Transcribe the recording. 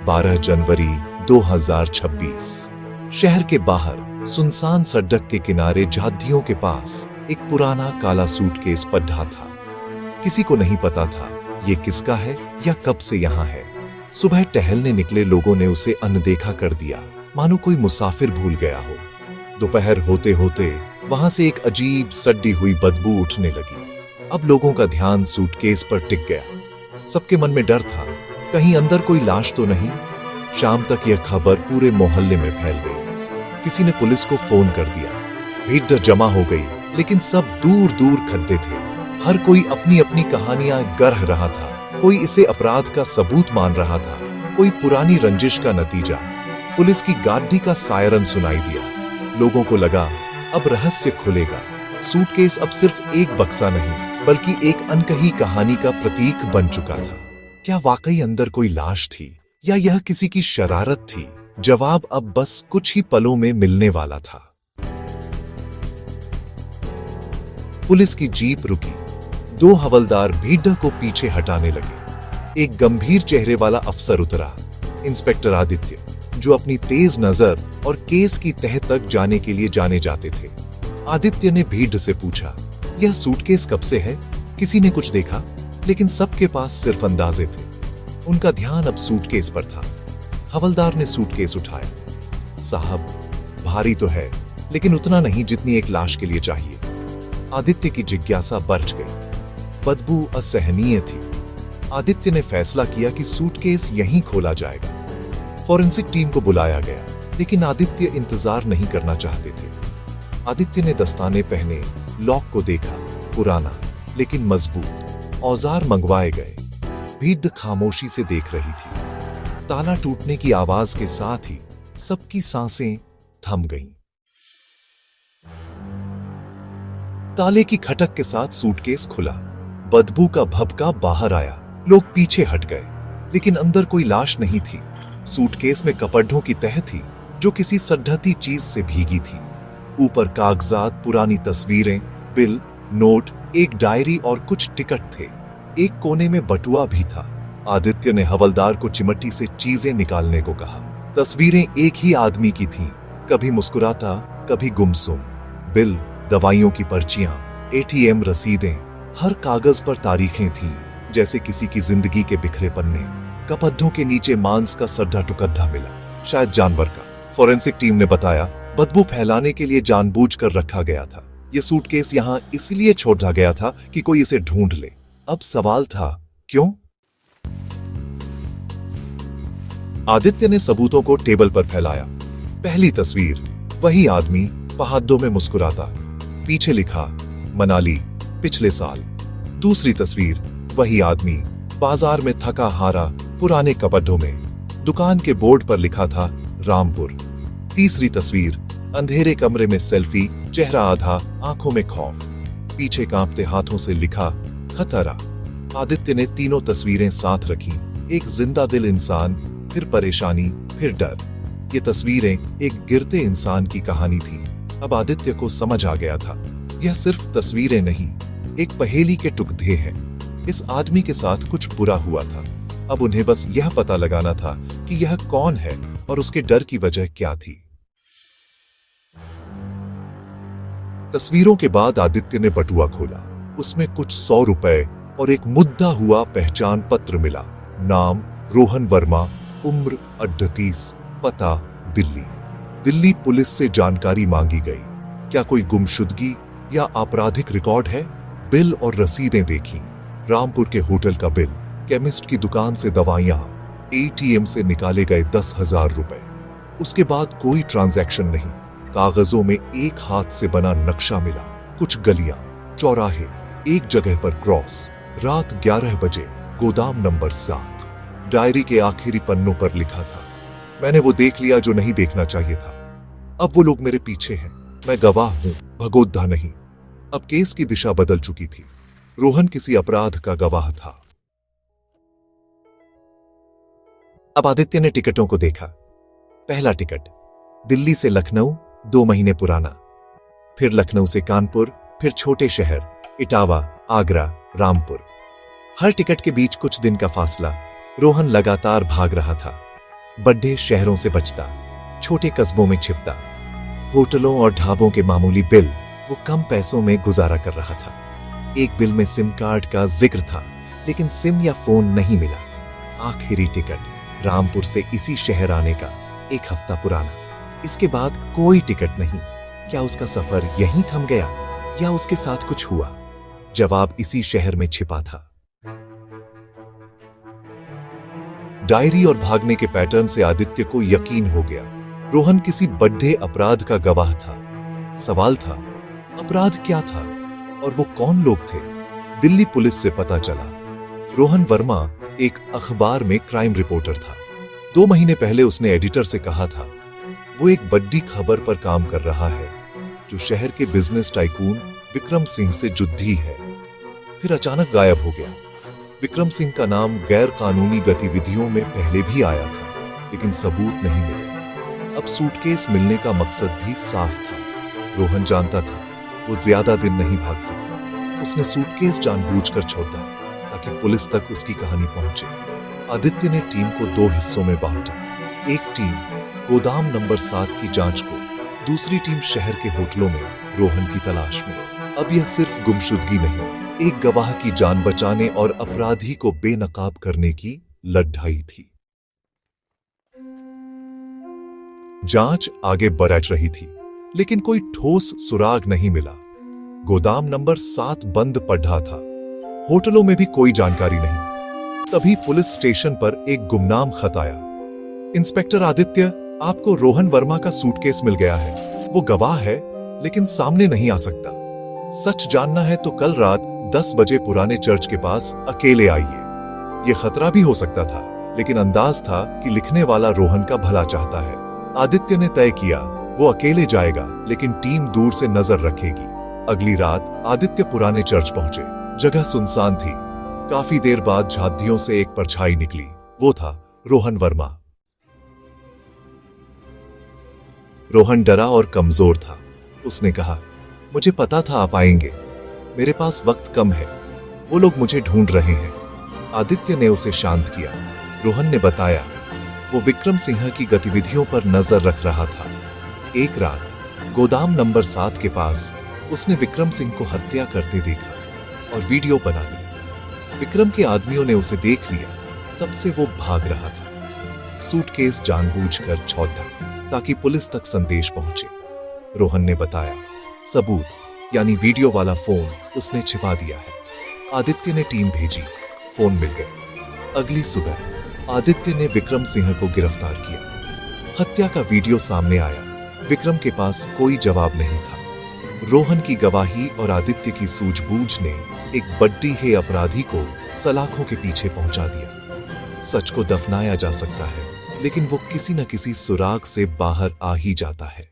12 जनवरी 2026। शहर के बाहर सुनसान सड़क के किनारे झाड़ियों के पास एक पुराना काला सूटकेस पड़ा था। किसी को नहीं पता था ये किसका है या कब से यहाँ है। सुबह टहलने निकले लोगों ने उसे अनदेखा कर दिया, मानो कोई मुसाफिर भूल गया हो। दोपहर होते होते वहां से एक अजीब सड़ी हुई बदबू उठने लगी। अब लोगों का ध्यान सूटकेस पर टिक गया। सबके मन में डर था, कहीं अंदर कोई लाश तो नहीं। शाम तक यह खबर पूरे मोहल्ले में फैल गई। किसी ने पुलिस को फोन कर दिया। भीड़ जमा हो गई, लेकिन सब दूर दूर खड्डे थे। हर कोई अपनी अपनी कहानियां गढ़ रहा था। कोई इसे अपराध का सबूत मान रहा था, कोई पुरानी रंजिश का नतीजा। पुलिस की गाड़ी का सायरन सुनाई दिया। लोगों को लगा अब रहस्य खुलेगा। सूटकेस अब सिर्फ एक बक्सा नहीं, बल्कि एक अनकही कहानी का प्रतीक बन चुका था। क्या वाकई अंदर कोई लाश थी या यह किसी की शरारत थी? जवाब अब बस कुछ ही पलों में मिलने वाला था। पुलिस की जीप रुकी। 2 हवलदार भीड़ को पीछे हटाने लगे। एक गंभीर चेहरे वाला अफसर उतरा, इंस्पेक्टर आदित्य, जो अपनी तेज नजर और केस की तह तक जाने के लिए जाने जाते थे। आदित्य ने भीड़ से पूछा, यह सूटकेस कब से है? किसी ने कुछ देखा? लेकिन सबके पास सिर्फ अंदाजे थे। उनका ध्यान अब सूटकेस पर था। हवलदार ने सूटकेस उठाया। साहब, भारी तो है, लेकिन उतना नहीं जितनी एक लाश के लिए चाहिए। आदित्य की जिज्ञासा बढ़ गई। बदबू असहनीय थी। आदित्य ने फैसला किया कि सूटकेस यहीं खोला जाएगा। फॉरेंसिक टीम को बुलाया गया, लेकिन आदित्य इंतजार नहीं करना चाहते थे। आदित्य ने दस्ताने पहने, लॉक को देखा, पुराना लेकिन मजबूत। औजार मंगवाए गए। भीड़ खामोशी से देख रही थी। ताला टूटने की आवाज के साथ ही सबकी सांसें थम गईं। ताले की खटक के साथ सूटकेस खुला। बदबू का भभका बाहर आया। लोग पीछे हट गए, लेकिन अंदर कोई लाश नहीं थी। सूटकेस में कपड़ों की तह थी, जो किसी सड्ढती चीज से भीगी थी। ऊपर कागजात, पुरानी तस्वीरें, बिल, नोट, एक डायरी और कुछ टिकट थे। एक कोने में बटुआ भी था। आदित्य ने हवलदार को चिमटी से चीजें निकालने को कहा। तस्वीरें एक ही आदमी की थीं, कभी मुस्कुराता, कभी गुमसुम। बिल, दवाइयों की पर्चियां, एटीएम रसीदें, हर कागज पर तारीखें थीं, जैसे किसी की जिंदगी के बिखरे पन्ने। कपड़ों के नीचे मांस का सड्ढा टुकड्ढा मिला, शायद जानवर का। फॉरेंसिक टीम ने बताया, बदबू फैलाने के लिए जानबूझकर रखा गया था। यह सूटकेस यहां इसलिए छोड़ा गया था कि कोई इसे ढूंढ ले। अब सवाल था, क्यों? आदित्य ने सबूतों को टेबल पर फैलाया। पहली तस्वीर, वही आदमी पहाड़ों में मुस्कुराता, पीछे लिखा मनाली, पिछले साल। दूसरी तस्वीर, वही आदमी बाजार में थका हारा, पुराने कपड़ों में, दुकान के बोर्ड पर लिखा था रामपुर। तीसरी तस्वीर, अंधेरे कमरे में सेल्फी, चेहरा आधा, आंखों में खौफ, पीछे कांपते हाथों से लिखा खतरा। आदित्य ने तीनों तस्वीरें साथ रखी। एक जिंदा दिल इंसान, फिर परेशानी, फिर डर। ये तस्वीरें एक गिरते इंसान की कहानी थी। अब आदित्य को समझ आ गया था, यह सिर्फ तस्वीरें नहीं, एक पहेली के टुकड़े हैं। इस आदमी के साथ कुछ बुरा हुआ था। अब उन्हें बस यह पता लगाना था कि यह कौन है और उसके डर की वजह क्या थी। तस्वीरों के बाद आदित्य ने बटुआ खोला। उसमें कुछ 100 रुपए और एक मुद्दा हुआ पहचान पत्र मिला। नाम रोहन वर्मा, उम्र 38, पता दिल्ली। दिल्ली पुलिस से जानकारी मांगी गई। क्या कोई गुमशुदगी या आपराधिक रिकॉर्ड है? बिल और रसीदें देखी। रामपुर के होटल का बिल, केमिस्ट की दुकान से दवाइयां, एटीएम से निकाले गए 10,000 रुपए। उसके बाद कोई ट्रांजैक्शन नहीं। कागजों में एक हाथ से बना नक्शा मिला, कुछ गलियां, चौराहे, एक जगह पर क्रॉस। रात 11 बजे, गोदाम नंबर 7। डायरी के आखिरी पन्नों पर लिखा था, मैंने वो देख लिया जो नहीं देखना चाहिए था। अब वो लोग मेरे पीछे हैं। मैं गवाह हूं, भगोद्धा नहीं। अब केस की दिशा बदल चुकी थी। रोहन किसी अपराध का गवाह था। अब आदित्य ने टिकटों को देखा। पहला टिकट, दिल्ली से लखनऊ, 2 महीने पुराना। फिर लखनऊ से कानपुर, फिर छोटे शहर, इटावा, आगरा, रामपुर। हर टिकट के बीच कुछ दिन का फासला। रोहन लगातार भाग रहा था। बड़े शहरों से बचता, छोटे कस्बों में छिपता, होटलों और ढाबों के मामूली बिल वो कम पैसों में गुजारा कर रहा था। एक बिल में सिम कार्ड का जिक्र था, लेकिन सिम या फोन नहीं मिला। आखिरी टिकट रामपुर से इसी शहर आने का 1 हफ्ता पुराना। इसके बाद कोई टिकट नहीं। क्या उसका सफर यहीं थम गया या उसके साथ कुछ हुआ? जवाब इसी शहर में छिपा था। डायरी और भागने के पैटर्न से आदित्य को यकीन हो गया, रोहन किसी बड़े अपराध का गवाह था। सवाल था, अपराध क्या था और वो कौन लोग थे? दिल्ली पुलिस से पता चला, रोहन वर्मा एक अखबार में क्राइम रिपोर्टर था। 2 महीने पहले उसने एडिटर से कहा था वो एक बड़ी खबर पर काम कर रहा है जो शहर के बिजनेस टाइकून विक्रम सिंह से जुद्दी है। फिर अचानक गायब हो गया। विक्रम सिंह का नाम गैर कानूनी गतिविधियों में पहले भी आया था, लेकिन सबूत नहीं मिले। अब सूटकेस मिलने का मकसद भी साफ था। रोहन जानता था वो ज्यादा दिन नहीं भाग सकता। उसने सूटकेस जानबूझकर छोड़ा ताकि पुलिस तक उसकी कहानी पहुंचे। आदित्य ने टीम को 2 हिस्सों में बांटा। एक टीम गोदाम नंबर 7 की जांच को, दूसरी टीम शहर के होटलों में रोहन की तलाश में। अब यह सिर्फ गुमशुदगी नहीं, एक गवाह की जान बचाने और अपराधी को बेनकाब करने की लड़ाई थी। जांच आगे बढ़ रही थी, लेकिन कोई ठोस सुराग नहीं मिला। गोदाम नंबर 7 बंद पड़ा था, होटलों में भी कोई जानकारी नहीं। तभी पुलिस स्टेशन पर एक गुमनाम खत आया। इंस्पेक्टर आदित्य, आपको रोहन वर्मा का सूटकेस मिल गया है। वो गवाह है, लेकिन सामने नहीं आ सकता। सच जानना है तो कल रात 10 बजे पुराने चर्च के पास अकेले आइए। यह खतरा भी हो सकता था, लेकिन अंदाज था कि लिखने वाला रोहन का भला चाहता है। आदित्य ने तय किया वो अकेले जाएगा, लेकिन टीम दूर से नजर रखेगी। अगली रात आदित्य पुराने चर्च पहुंचे। जगह सुनसान थी। काफी देर बाद झांकियों से एक परछाई निकली। वो था रोहन वर्मा। रोहन डरा और कमजोर था। उसने कहा, मुझे पता था आप आएंगे। मेरे पास वक्त कम है। वो लोग मुझे ढूंढ रहे हैं। आदित्य ने उसे शांत किया। रोहन ने बताया, वो विक्रम सिंह की गतिविधियों पर नजर रख रहा था। एक रात गोदाम नंबर 7 के पास उसने विक्रम सिंह को हत्या करते देखा और वीडियो बना ली। विक्रम के आदमियों ने उसे देख लिया। तब से वो भाग रहा था। सूटकेस जानबूझकर छोड़ा ताकि पुलिस तक संदेश पहुंचे। रोहन ने बताया, सबूत यानी वीडियो वाला फोन उसने छिपा दिया है। आदित्य ने टीम भेजी, फोन मिल गए। अगली सुबह आदित्य ने विक्रम सिंह को गिरफ्तार किया। हत्या का वीडियो सामने आया। विक्रम के पास कोई जवाब नहीं था। रोहन की गवाही और आदित्य की सूझबूझ ने एक बड्डी है अपराधी को सलाखों के पीछे पहुंचा दिया। सच को दफनाया जा सकता है, लेकिन वो किसी न किसी सुराग से बाहर आ ही जाता है।